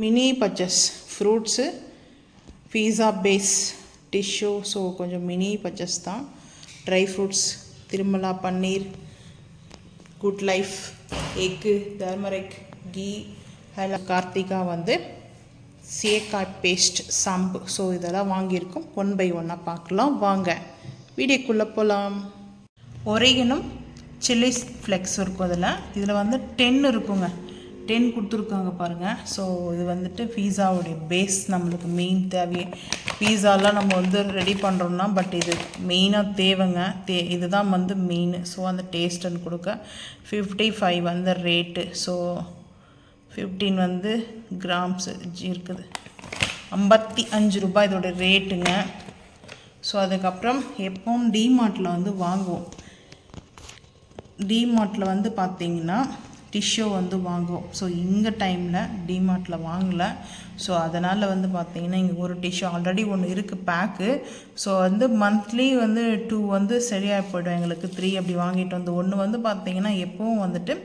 Mini purchase fruits, pizza base, tissue. So கொஞ்சம் mini purchase தான். Dry fruits, Tirumala paneer, Good Life, egg, turmeric, ghee, hello Karthika வந்து சேக்காய் paste, சம்பு. So இதெல்லாம் வாங்கியிருக்கோம். 1 by 1 பார்க்கலாம் வாங்க, வீடியோக்குள்ளே போகலாம். ஒரேகனும் சில்லி ஃப்ளெக்ஸ் இருக்கும். இதில் வந்து 10 இருக்குங்க. 10 கொடுத்துருக்காங்க பாருங்கள். ஸோ இது வந்துட்டு பீஸாவுடைய பேஸ், நம்மளுக்கு மெயின் தேவையே. பீஸாலாம் நம்ம வந்து ரெடி பண்ணுறோம்னா பட் இது மெயினாக தேவைங்க. இதுதான் வந்து மெயின். ஸோ அந்த டேஸ்ட்டுன்னு கொடுக்க 55 வந்து ரேட்டு. ஸோ 15 வந்து கிராம்ஸ் இருக்குது. 55 ரூபாய் இதோட ரேட்டுங்க. ஸோ அதுக்கப்புறம் எப்பவும் டிமார்ட்டில் வந்து வாங்குவோம். டிமார்ட்டில் வந்து பார்த்திங்கன்னா டிஷ்யூ வந்து வாங்குவோம். ஸோ இங்கே டைமில் டிமார்ட்டில் வாங்கலை. ஸோ அதனால் வந்து பார்த்திங்கன்னா இங்கே ஒரு டிஷ்யூ ஆல்ரெடி ஒன்று இருக்குது பேக்கு. ஸோ வந்து மந்த்லி வந்து 2 வந்து சரியாக போய்டும் எங்களுக்கு. 3 அப்படி வாங்கிட்டு வந்து ஒன்று வந்து பார்த்திங்கன்னா எப்பவும் வந்துட்டு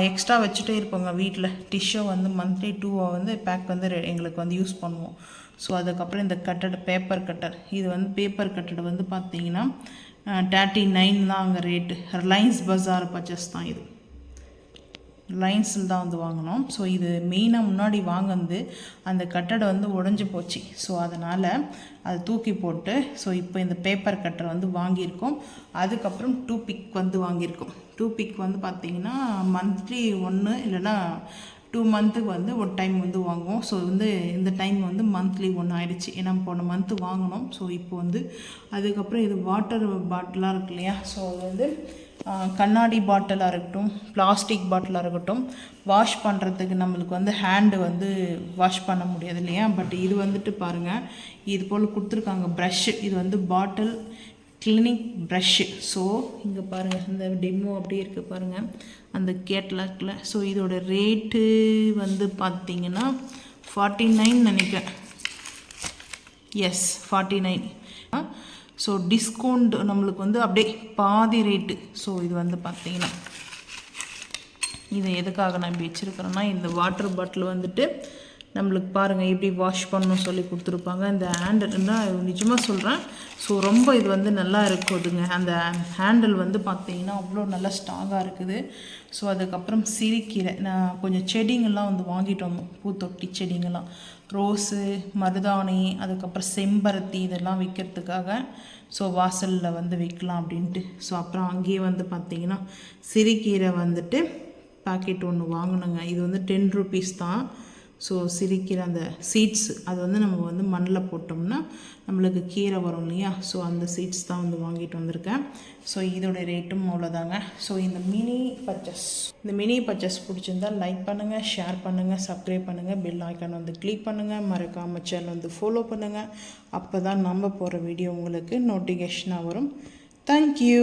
எக்ஸ்ட்ரா வச்சுட்டே இருப்போங்க வீட்டில். டிஷ்யூ வந்து மந்த்லி 2 வந்து பேக் வந்து எங்களுக்கு வந்து யூஸ் பண்ணுவோம். ஸோ அதுக்கப்புறம் இந்த கட்டட், பேப்பர் கட்டர். இது வந்து பேப்பர் கட்டர் வந்து பார்த்திங்கன்னா 39 தான் அங்கே ரேட்டு. ரிலையன்ஸ் பஜார் பர்ச்சேஸ் தான் இது. ரிலையன்ஸில் தான் வந்து வாங்கினோம். ஸோ இது மெயினாக முன்னாடி வாங்கினது அந்த கட்டடை வந்து உடஞ்சி போச்சு. ஸோ அதனால் அதை தூக்கி போட்டு ஸோ இப்போ இந்த பேப்பர் கட்டர் வந்து வாங்கியிருக்கோம். அதுக்கப்புறம் டூபிக் வந்து வாங்கியிருக்கோம். டூபிக் வந்து பார்த்திங்கன்னா மந்த்லி 1 இல்லைன்னா 2 மந்த்துக்கு வந்து ஒரு டைம் வந்து வாங்குவோம். ஸோ வந்து இந்த டைம் வந்து மந்த்லி 1 ஆகிடுச்சு. ஏன்னா போன மந்த்து வாங்கினோம். ஸோ இப்போ வந்து அதுக்கப்புறம் இது வாட்டர் பாட்டிலாக இருக்கு இல்லையா. ஸோ அது வந்து கண்ணாடி பாட்டிலாக இருக்கட்டும், பிளாஸ்டிக் பாட்டிலாக இருக்கட்டும், வாஷ் பண்ணுறதுக்கு நம்மளுக்கு வந்து ஹேண்டு வந்து வாஷ் பண்ண முடியாது இல்லையா. பட் இது வந்துட்டு பாருங்கள், இது போல் கொடுத்துருக்காங்க ப்ரஷ்ஷு. இது வந்து பாட்டில் கிளீனிங் ப்ரஷ்ஷு. ஸோ இங்கே பாருங்கள், இந்த டெமோ அப்படியே இருக்குது பாருங்கள் அந்த கேட்லாக்கில். ஸோ இதோட ரேட்டு வந்து பார்த்திங்கன்னா 49 நினைக்கிறேன். எஸ் 49. ஸோ டிஸ்கவுண்ட் நம்மளுக்கு வந்து அப்படியே பாதி ரேட்டு. ஸோ இது வந்து பார்த்திங்கன்னா இது எதுக்காக நான் இப்படி வச்சுருக்கிறேன்னா, இந்த வாட்டர் பாட்டில் வந்துட்டு நம்மளுக்கு பாருங்கள் எப்படி வாஷ் பண்ணணும் சொல்லி கொடுத்துருப்பாங்க. இந்த ஹேண்டில்னா நிஜமாக சொல்கிறேன். ஸோ ரொம்ப இது வந்து நல்லா இருக்குதுங்க. அந்த ஹேண்டில் வந்து பார்த்திங்கன்னா அவ்வளோ நல்லா ஸ்ட்ராங்காக இருக்குது. ஸோ அதுக்கப்புறம் சிறுக்கீரை, நான் கொஞ்சம் செடிங்கள்லாம் வந்து வாங்கிட்டு வந்தோம். பூத்தொட்டி செடிங்கள்லாம், ரோஸு, மருதாணி, அதுக்கப்புறம் செம்பருத்தி, இதெல்லாம் விற்கிறதுக்காக. ஸோ வாசலில் வந்து வைக்கலாம் அப்படின்ட்டு. ஸோ அப்புறம் அங்கேயே வந்து பார்த்திங்கன்னா சிறுக்கீரை வந்துட்டு பாக்கெட் ஒன்று வாங்கினோங்க. இது வந்து 10 rupees தான். ஸோ சிறுக்கீரை அந்த சீட்ஸ் அது வந்து நம்ம வந்து மண்ணில் போட்டோம்னா நம்மளுக்கு கீரை வரும் இல்லையா. ஸோ அந்த சீட்ஸ் தான் வந்து வாங்கிட்டு வந்திருக்கேன். ஸோ இதோடைய ரேட்டும் அவ்வளோதாங்க. ஸோ இந்த மினி பர்ச்சேஸ் பிடிச்சிருந்தால் லைக் பண்ணுங்கள், ஷேர் பண்ணுங்கள், சப்ஸ்கிரைப் பண்ணுங்கள், பெல் ஐக்கான் வந்து கிளிக் பண்ணுங்கள், மறக்காம சேனல் வந்து ஃபாலோ பண்ணுங்கள். அப்போ தான் நம்ம போகிற வீடியோ உங்களுக்கு நோட்டிஃபிகேஷனாக வரும். தேங்க்யூ.